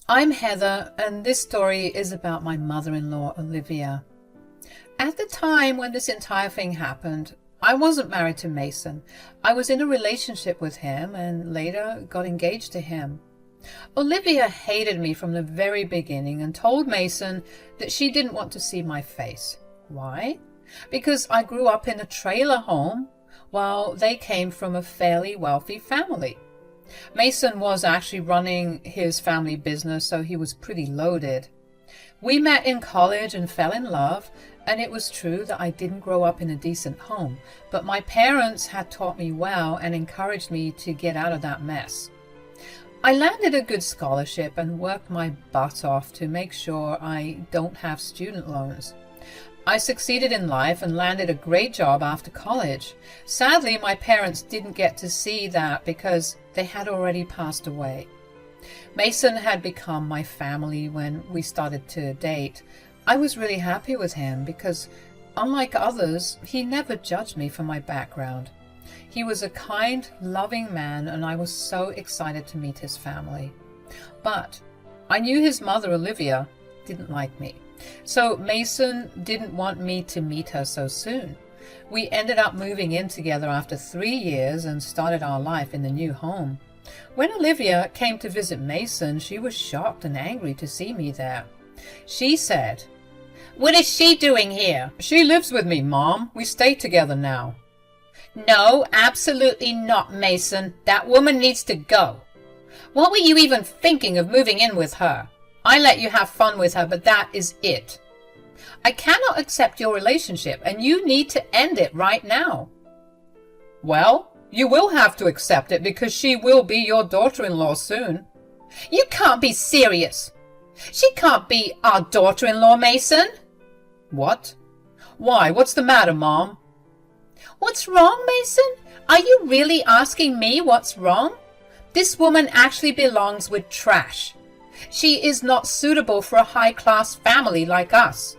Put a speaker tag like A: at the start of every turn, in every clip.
A: I'm Heather, and this story is about my mother-in-law, Olivia. At the time when this entire thing happened, I wasn't married to Mason. I was in a relationship with him and later got engaged to him. Olivia hated me from the very beginning and told Mason that she didn't want to see my face. Why? Because I grew up in a trailer home while they came from a fairly wealthy family. Mason was actually running his family business, so he was pretty loaded. We met in college and fell in love, and it was true that I didn't grow up in a decent home, but my parents had taught me well and encouraged me to get out of that mess. I landed a good scholarship and worked my butt off to make sure I don't have student loans. I succeeded in life and landed a great job after college. Sadly, my parents didn't get to see that because they had already passed away. Mason had become my family when we started to date. I was really happy with him because, unlike others, he never judged me for my background. He was a kind, loving man, and I was so excited to meet his family. But I knew his mother, Olivia, didn't like me. So Mason didn't want me to meet her so soon. We ended up moving in together after 3 years and started our life in the new home. When Olivia came to visit Mason, she was shocked and angry to see me there. She said, "What is she doing here?" "She lives with me, Mom. We stay together now." "No, absolutely not, Mason. That woman needs to go. What were you even thinking of moving in with her? I let you have fun with her, but that is it. I cannot accept your relationship, and you need to end it right now." "Well, you will have to accept it because she will be your daughter-in-law soon." "You can't be serious. She can't be our daughter-in-law, Mason." "What? Why, what's the matter, Mom?" "What's wrong, Mason? Are you really asking me what's wrong? This woman actually belongs with trash. She is not suitable for a high-class family like us."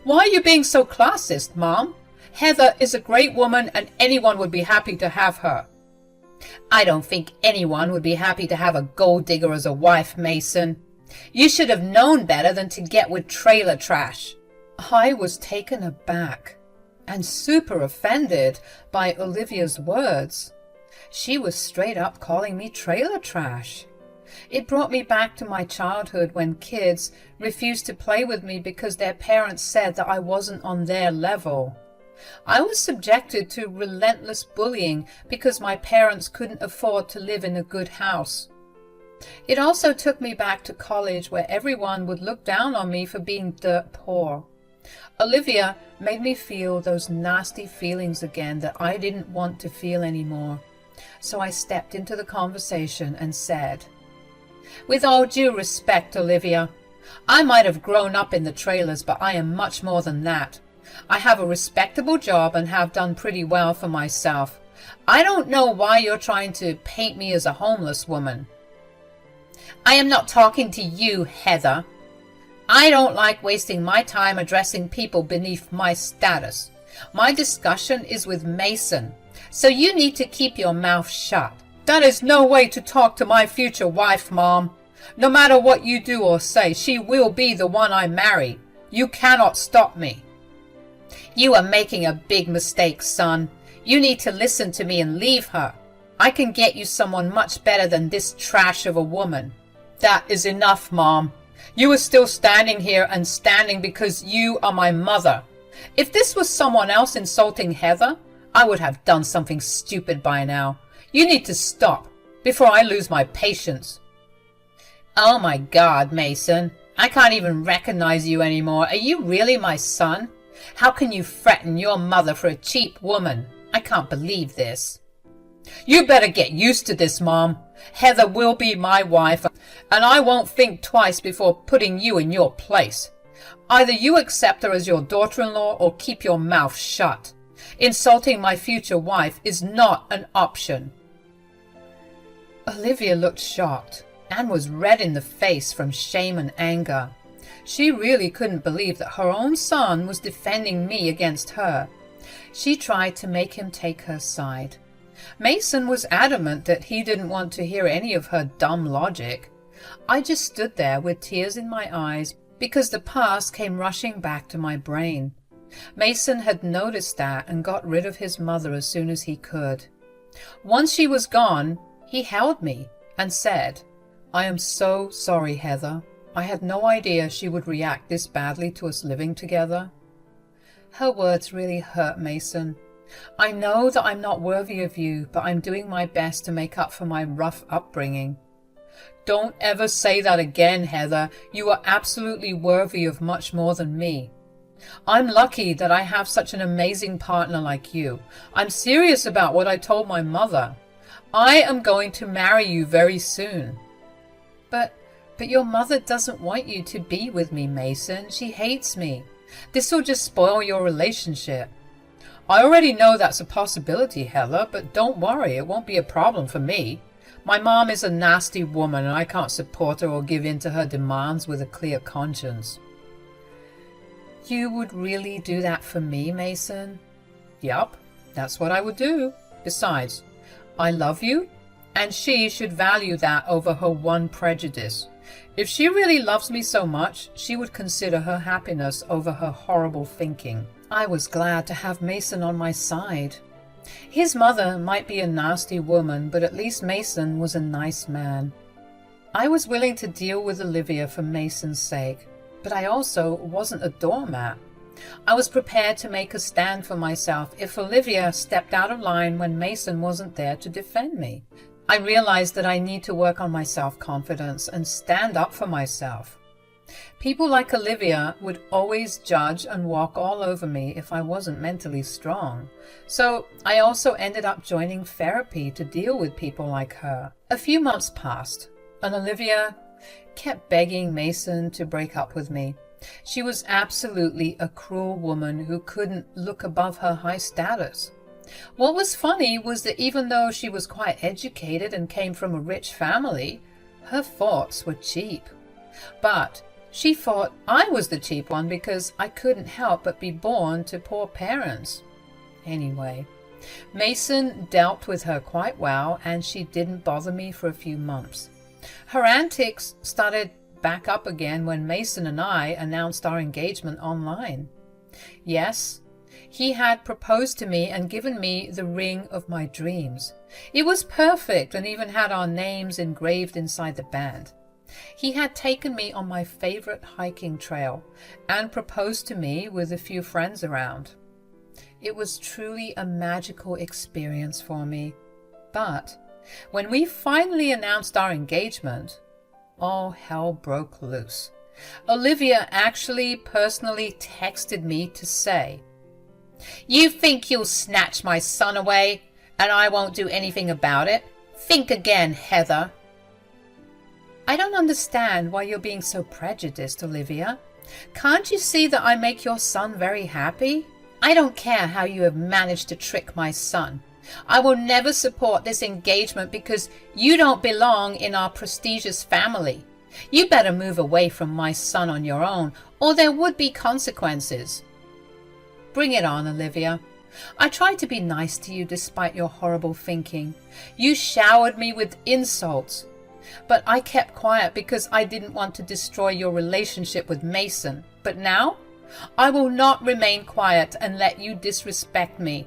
A: "Why are you being so classist, Mom? Heather is a great woman and anyone would be happy to have her." "I don't think anyone would be happy to have a gold digger as a wife, Mason. You should have known better than to get with trailer trash." I was taken aback and super offended by Olivia's words. She was straight up calling me trailer trash. It brought me back to my childhood when kids refused to play with me because their parents said that I wasn't on their level. I was subjected to relentless bullying because my parents couldn't afford to live in a good house. It also took me back to college where everyone would look down on me for being dirt poor. Olivia made me feel those nasty feelings again that I didn't want to feel anymore. So I stepped into the conversation and said, "With all due respect, Olivia, I might have grown up in the trailers, but I am much more than that. I have a respectable job and have done pretty well for myself. I don't know why you're trying to paint me as a homeless woman." "I am not talking to you, Heather. I don't like wasting my time addressing people beneath my status. My discussion is with Mason, so you need to keep your mouth shut." "That is no way to talk to my future wife, Mom. No matter what you do or say, she will be the one I marry. You cannot stop me." "You are making a big mistake, son. You need to listen to me and leave her. I can get you someone much better than this trash of a woman." "That is enough, Mom. You are still standing here and standing because you are my mother. If this was someone else insulting Heather, I would have done something stupid by now. You need to stop before I lose my patience." "Oh my God, Mason. I can't even recognize you anymore. Are you really my son? How can you threaten your mother for a cheap woman? I can't believe this." "You better get used to this, Mom. Heather will be my wife, and I won't think twice before putting you in your place. Either you accept her as your daughter-in-law or keep your mouth shut. Insulting my future wife is not an option." Olivia looked shocked and was red in the face from shame and anger. She really couldn't believe that her own son was defending me against her. She tried to make him take her side. Mason was adamant that he didn't want to hear any of her dumb logic. I just stood there with tears in my eyes because the past came rushing back to my brain. Mason had noticed that and got rid of his mother as soon as he could. Once she was gone, he held me and said, "I am so sorry, Heather. I had no idea she would react this badly to us living together." Her words really hurt Mason. I know that I'm not worthy of you, but I'm doing my best to make up for my rough upbringing. Don't ever say that again, Heather. You are absolutely worthy of much more than me. I'm lucky that I have such an amazing partner like you. I'm serious about what I told my mother. I am going to marry you very soon. But your mother doesn't want you to be with me, Mason. She hates me. This will just spoil your relationship. I already know that's a possibility, Heather, but don't worry, it won't be a problem for me. My mom is a nasty woman and I can't support her or give in to her demands with a clear conscience. You would really do that for me, Mason? Yup, that's what I would do. Besides, I love you, and she should value that over her one prejudice. If she really loves me so much, she would consider her happiness over her horrible thinking. I was glad to have Mason on my side. His mother might be a nasty woman, but at least Mason was a nice man. I was willing to deal with Olivia for Mason's sake, but I also wasn't a doormat. I was prepared to make a stand for myself if Olivia stepped out of line when Mason wasn't there to defend me. I realized that I need to work on my self-confidence and stand up for myself. People like Olivia would always judge and walk all over me if I wasn't mentally strong. So I also ended up joining therapy to deal with people like her. A few months passed, and Olivia kept begging Mason to break up with me. She was absolutely a cruel woman who couldn't look above her high status. What was funny was that even though she was quite educated and came from a rich family, her thoughts were cheap. But she thought I was the cheap one because I couldn't help but be born to poor parents. Anyway, Mason dealt with her quite well, and she didn't bother me for a few months. Her antics started back up again when Mason and I announced our engagement online. Yes, he had proposed to me and given me the ring of my dreams. It was perfect and even had our names engraved inside the band. He had taken me on my favorite hiking trail and proposed to me with a few friends around. It was truly a magical experience for me. But when we finally announced our engagement, all hell broke loose. Olivia actually personally texted me to say, "You think you'll snatch my son away and I won't do anything about it? Think again, Heather." I don't understand why you're being so prejudiced, Olivia. Can't you see that I make your son very happy? I don't care how you have managed to trick my son. I will never support this engagement because you don't belong in our prestigious family. You better move away from my son on your own, or there would be consequences. Bring it on, Olivia. I tried to be nice to you despite your horrible thinking. You showered me with insults. But I kept quiet because I didn't want to destroy your relationship with Mason. But now, I will not remain quiet and let you disrespect me.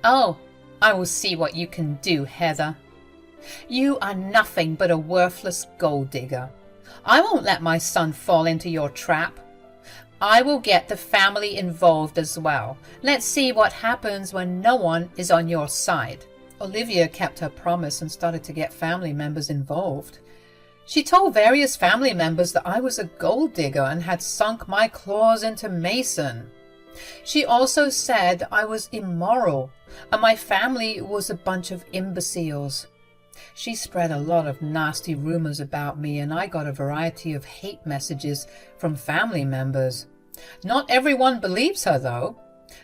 A: Oh, I will see what you can do, Heather. You are nothing but a worthless gold digger. I won't let my son fall into your trap. I will get the family involved as well. Let's see what happens when no one is on your side. Olivia kept her promise and started to get family members involved. She told various family members that I was a gold digger and had sunk my claws into Mason. She also said I was immoral and my family was a bunch of imbeciles. She spread a lot of nasty rumors about me, and I got a variety of hate messages from family members. Not everyone believes her, though.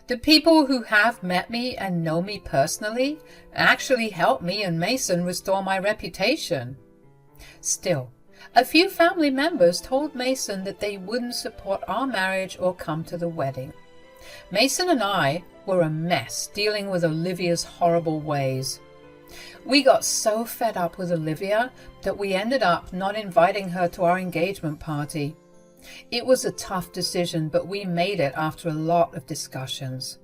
A: The people who have met me and know me personally actually helped me and Mason restore my reputation. Still, a few family members told Mason that they wouldn't support our marriage or come to the wedding. Mason and I were a mess dealing with Olivia's horrible ways. We got so fed up with Olivia that we ended up not inviting her to our engagement party. It was a tough decision, but we made it after a lot of discussions.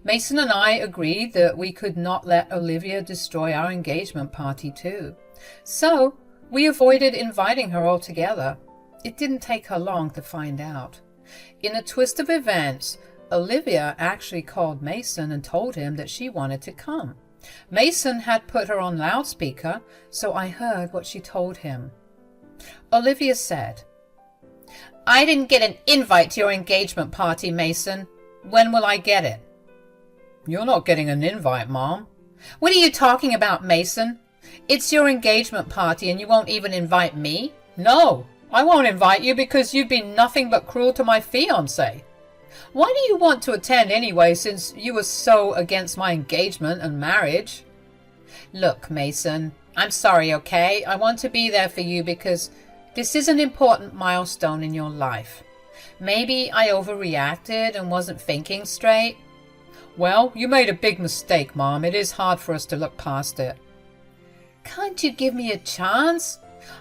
A: Mason and I agreed that we could not let Olivia destroy our engagement party too. So we avoided inviting her altogether. It didn't take her long to find out. In a twist of events, Olivia actually called Mason and told him that she wanted to come. Mason had put her on loudspeaker, so I heard what she told him. Olivia said, "I didn't get an invite to your engagement party, Mason. When will I get it?" "You're not getting an invite, Mom." "What are you talking about, Mason? It's your engagement party and you won't even invite me?" "No, I won't invite you because you've been nothing but cruel to my fiancé. Why do you want to attend anyway, since you were so against my engagement and marriage?" "Look, Mason, I'm sorry, okay? I want to be there for you because this is an important milestone in your life. Maybe I overreacted and wasn't thinking straight." "Well, you made a big mistake, Mom. It is hard for us to look past it." "Can't you give me a chance?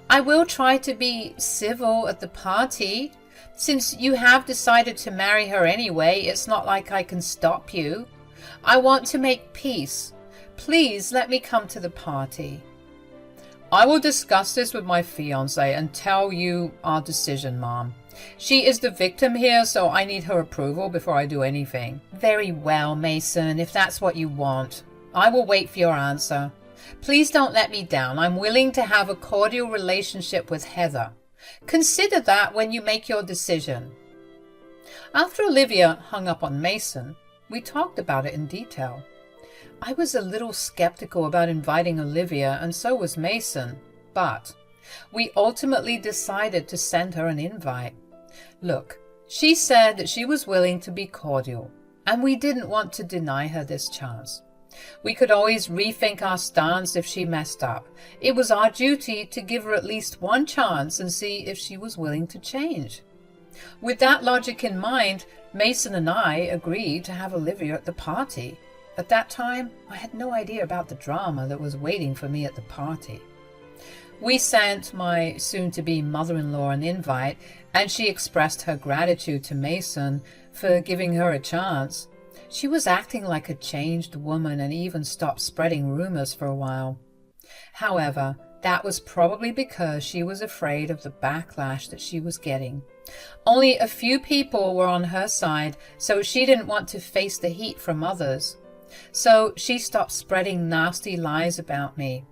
A: I will try to be civil at the party. Since you have decided to marry her anyway, it's not like I can stop you. I want to make peace. Please let me come to the party." "I will discuss this with my fiancé and tell you our decision, Mom. She is the victim here, so I need her approval before I do anything." "Very well, Mason, if that's what you want. I will wait for your answer. Please don't let me down. I'm willing to have a cordial relationship with Heather. Consider that when you make your decision." After Olivia hung up on Mason, we talked about it in detail. I was a little skeptical about inviting Olivia, and so was Mason, but we ultimately decided to send her an invite. Look, she said that she was willing to be cordial, and we didn't want to deny her this chance. We could always rethink our stance if she messed up. It was our duty to give her at least one chance and see if she was willing to change. With that logic in mind, Mason and I agreed to have Olivia at the party. At that time, I had no idea about the drama that was waiting for me at the party. We sent my soon-to-be mother-in-law an invite, and she expressed her gratitude to Mason for giving her a chance. She was acting like a changed woman and even stopped spreading rumors for a while. However, that was probably because she was afraid of the backlash that she was getting. Only a few people were on her side, so she didn't want to face the heat from others. So she stopped spreading nasty lies about me.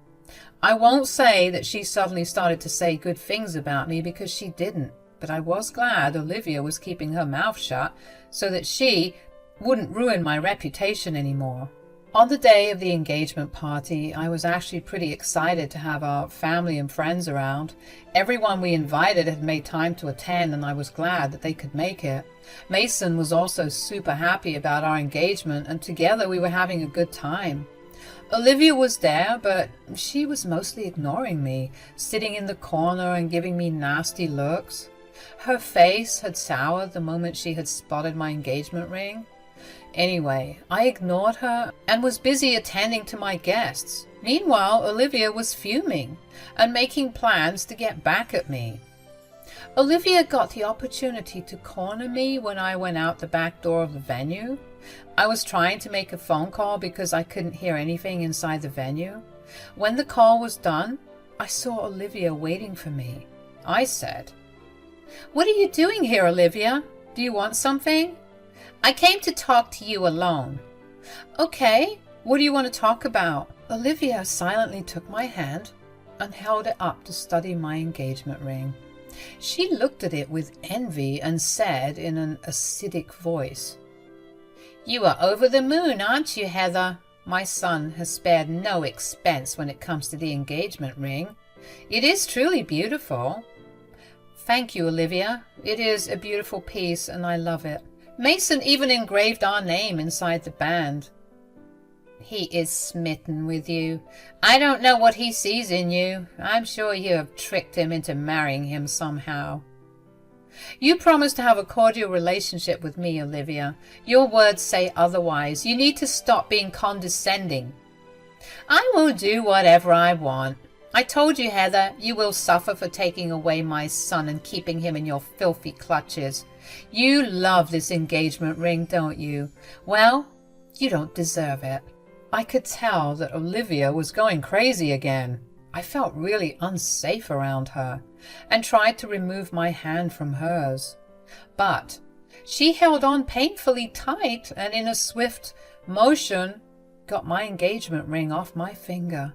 A: I won't say that she suddenly started to say good things about me, because she didn't, but I was glad Olivia was keeping her mouth shut so that she wouldn't ruin my reputation anymore. On the day of the engagement party, I was actually pretty excited to have our family and friends around. Everyone we invited had made time to attend, and I was glad that they could make it. Mason was also super happy about our engagement, and together we were having a good time. Olivia was there, but she was mostly ignoring me, sitting in the corner and giving me nasty looks. Her face had soured the moment she had spotted my engagement ring. Anyway, I ignored her and was busy attending to my guests. Meanwhile, Olivia was fuming and making plans to get back at me. Olivia got the opportunity to corner me when I went out the back door of the venue. I was trying to make a phone call because I couldn't hear anything inside the venue. When the call was done, I saw Olivia waiting for me. I said, "What are you doing here, Olivia? Do you want something?" "I came to talk to you alone." "Okay, what do you want to talk about?" Olivia silently took my hand and held it up to study my engagement ring. She looked at it with envy and said in an acidic voice, "You are over the moon, aren't you, Heather? My son has spared no expense when it comes to the engagement ring. It is truly beautiful." "Thank you, Olivia. It is a beautiful piece and I love it. Mason even engraved our name inside the band." "He is smitten with you. I don't know what he sees in you. I'm sure you have tricked him into marrying him somehow." "You promised to have a cordial relationship with me, Olivia. Your words say otherwise. You need to stop being condescending." I will do whatever I want. I told you, Heather, you will suffer for taking away my son and keeping him in your filthy clutches. You love this engagement ring, don't you? Well, you don't deserve it. I could tell that Olivia was going crazy again. I felt really unsafe around her and tried to remove my hand from hers. But she held on painfully tight and in a swift motion got my engagement ring off my finger.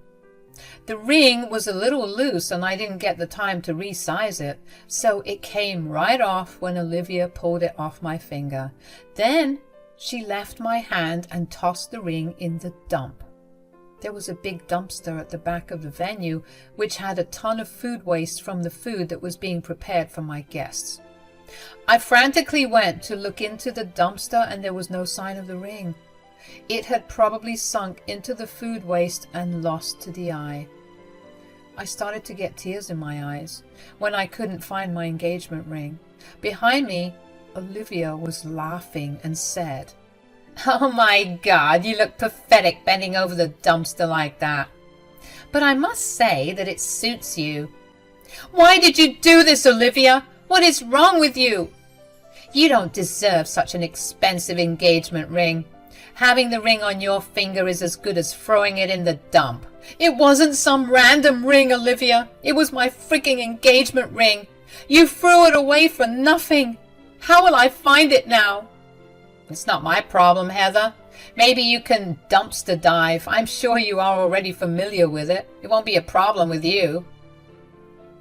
A: The ring was a little loose and I didn't get the time to resize it, so it came right off when Olivia pulled it off my finger. Then she left my hand and tossed the ring in the dump. There was a big dumpster at the back of the venue which had a ton of food waste from the food that was being prepared for my guests. I frantically went to look into the dumpster and there was no sign of the ring. It had probably sunk into the food waste and lost to the eye. I started to get tears in my eyes when I couldn't find my engagement ring. Behind me, Olivia was laughing and said, "Oh my God, you look pathetic bending over the dumpster like that. But I must say that it suits you." "Why did you do this, Olivia? What is wrong with you?" "You don't deserve such an expensive engagement ring. Having the ring on your finger is as good as throwing it in the dump." "It wasn't some random ring, Olivia. It was my freaking engagement ring. You threw it away for nothing. How will I find it now?" "It's not my problem, Heather. Maybe you can dumpster dive. I'm sure you are already familiar with it. It won't be a problem with you."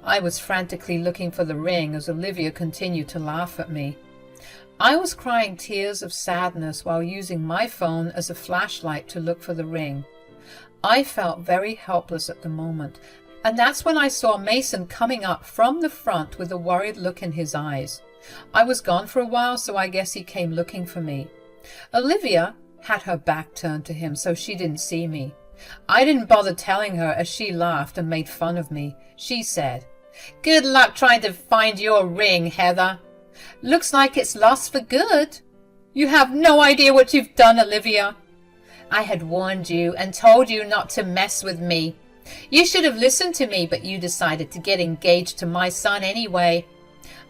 A: I was frantically looking for the ring as Olivia continued to laugh at me. I was crying tears of sadness while using my phone as a flashlight to look for the ring. I felt very helpless at the moment, and that's when I saw Mason coming up from the front with a worried look in his eyes. I was gone for a while, so I guess he came looking for me. Olivia had her back turned to him, so she didn't see me. I didn't bother telling her as she laughed and made fun of me. She said, "Good luck trying to find your ring, Heather. Looks like it's lost for good." "You have no idea what you've done, Olivia." "I had warned you and told you not to mess with me. You should have listened to me, but you decided to get engaged to my son anyway.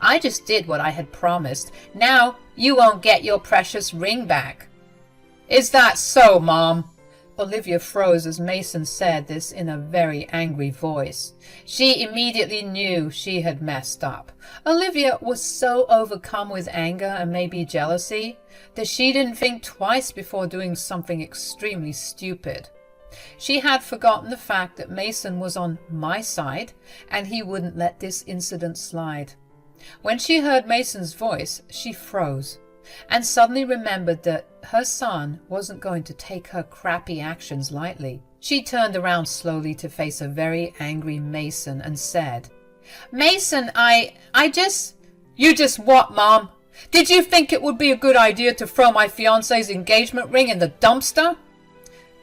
A: I just did what I had promised. Now you won't get your precious ring back." "Is that so, Mom?" Olivia froze as Mason said this in a very angry voice. She immediately knew she had messed up. Olivia was so overcome with anger and maybe jealousy that she didn't think twice before doing something extremely stupid. She had forgotten the fact that Mason was on my side and he wouldn't let this incident slide. When she heard Mason's voice, she froze and suddenly remembered that her son wasn't going to take her crappy actions lightly. She turned around slowly to face a very angry Mason and said, "Mason, I just..." "You just what, Mom? Did you think it would be a good idea to throw my fiancé's engagement ring in the dumpster?"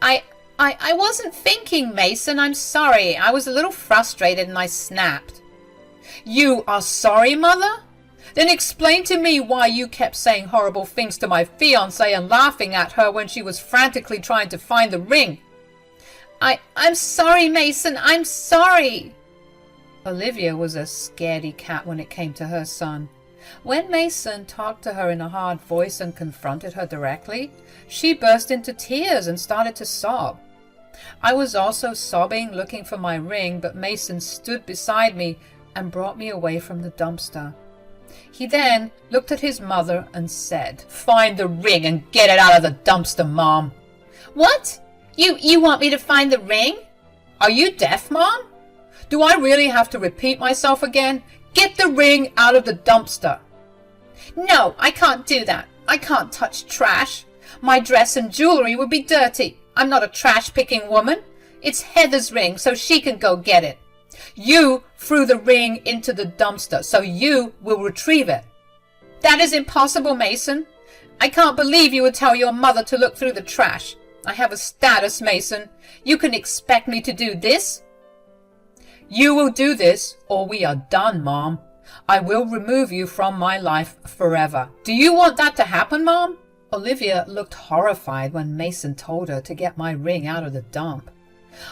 A: I wasn't thinking, Mason. I'm sorry. I was a little frustrated and I snapped." "You are sorry, Mother? Then explain to me why you kept saying horrible things to my fiancé and laughing at her when she was frantically trying to find the ring." I'm sorry, Mason. I'm sorry." Olivia was a scaredy cat when it came to her son. When Mason talked to her in a hard voice and confronted her directly, she burst into tears and started to sob. I was also sobbing, looking for my ring, but Mason stood beside me and brought me away from the dumpster. He then looked at his mother and said, "Find the ring and get it out of the dumpster, Mom." "What? You want me to find the ring?" "Are you deaf, Mom? Do I really have to repeat myself again? Get the ring out of the dumpster." "No, I can't do that. I can't touch trash. My dress and jewelry would be dirty. I'm not a trash-picking woman. It's Heather's ring, so she can go get it. You threw the ring into the dumpster, so you will retrieve it." "That is impossible, Mason. I can't believe you would tell your mother to look through the trash. I have a status, Mason. You can expect me to do this?" "You will do this, or we are done, Mom. I will remove you from my life forever. Do you want that to happen, Mom?" Olivia looked horrified when Mason told her to get my ring out of the dump.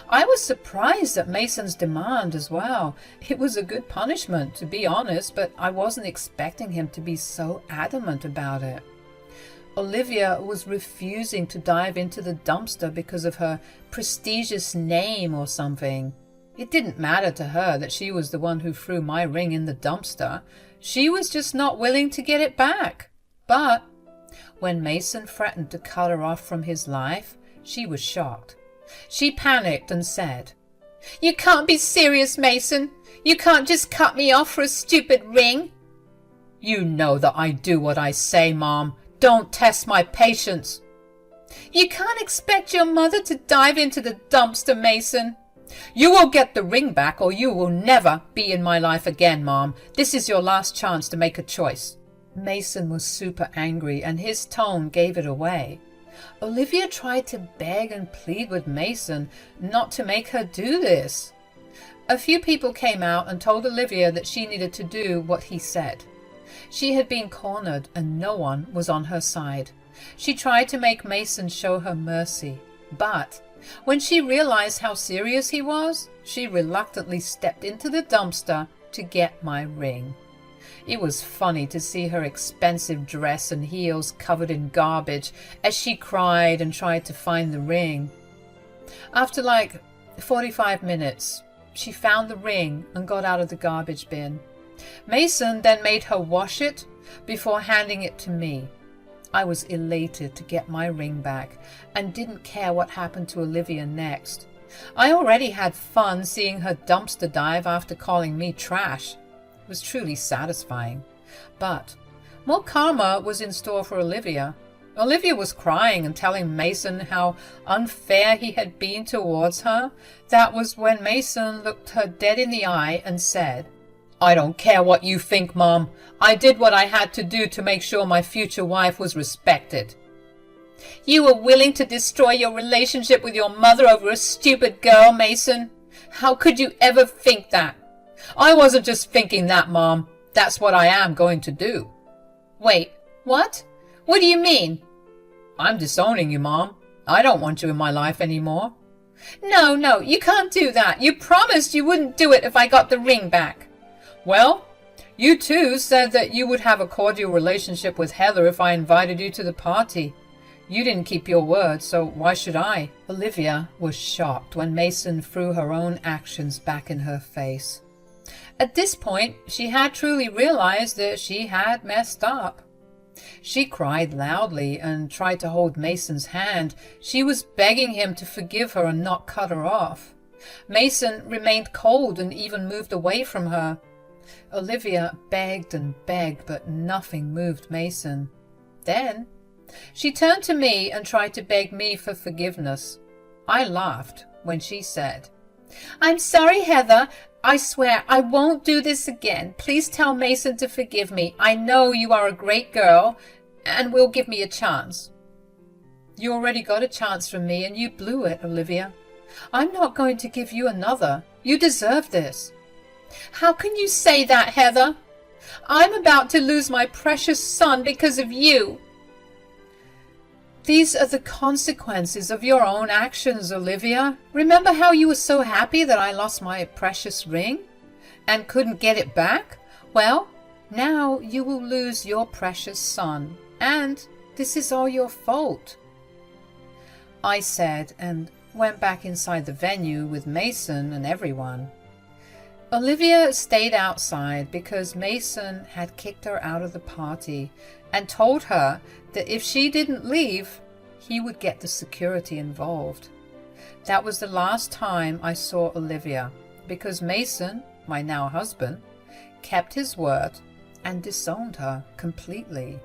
A: I was surprised at Mason's demand as well. It was a good punishment, to be honest, but I wasn't expecting him to be so adamant about it. Olivia was refusing to dive into the dumpster because of her prestigious name or something. It didn't matter to her that she was the one who threw my ring in the dumpster. She was just not willing to get it back. But when Mason threatened to cut her off from his life, she was shocked. She panicked and said, "You can't be serious, Mason. You can't just cut me off for a stupid ring." "You know that I do what I say, Mom. Don't test my patience." "You can't expect your mother to dive into the dumpster, Mason." "You will get the ring back or you will never be in my life again, Mom. This is your last chance to make a choice." Mason was super angry and his tone gave it away. Olivia tried to beg and plead with Mason not to make her do this. A few people came out and told Olivia that she needed to do what he said. She had been cornered and no one was on her side. She tried to make Mason show her mercy, but when she realized how serious he was, she reluctantly stepped into the dumpster to get my ring. It was funny to see her expensive dress and heels covered in garbage as she cried and tried to find the ring. After like 45 minutes, she found the ring and got out of the garbage bin. Mason then made her wash it before handing it to me. I was elated to get my ring back and didn't care what happened to Olivia next. I already had fun seeing her dumpster dive after calling me trash. It was truly satisfying. But more karma was in store for Olivia. Olivia was crying and telling Mason how unfair he had been towards her. That was when Mason looked her dead in the eye and said, "I don't care what you think, Mom. I did what I had to do to make sure my future wife was respected." "You were willing to destroy your relationship with your mother over a stupid girl, Mason? How could you ever think that?" "I wasn't just thinking that, Mom. That's what I am going to do." "Wait, what? What do you mean?" "I'm disowning you, Mom. I don't want you in my life anymore." No, you can't do that. You promised you wouldn't do it if I got the ring back." "Well, you too said that you would have a cordial relationship with Heather if I invited you to the party. You didn't keep your word, so why should I?" Olivia was shocked when Mason threw her own actions back in her face. At this point, she had truly realized that she had messed up. She cried loudly and tried to hold Mason's hand. She was begging him to forgive her and not cut her off. Mason remained cold and even moved away from her. Olivia begged and begged, but nothing moved Mason. Then she turned to me and tried to beg me for forgiveness. I laughed when she said, "I'm sorry, Heather. I swear I won't do this again. Please tell Mason to forgive me. I know you are a great girl and will give me a chance." "You already got a chance from me and you blew it, Olivia. I'm not going to give you another. You deserve this." "How can you say that, Heather? I'm about to lose my precious son because of you." "These are the consequences of your own actions, Olivia. Remember how you were so happy that I lost my precious ring and couldn't get it back? Well, now you will lose your precious son, and this is all your fault," I said, and went back inside the venue with Mason and everyone. Olivia stayed outside because Mason had kicked her out of the party and told her that if she didn't leave, he would get the security involved. That was the last time I saw Olivia because Mason, my now husband, kept his word and disowned her completely.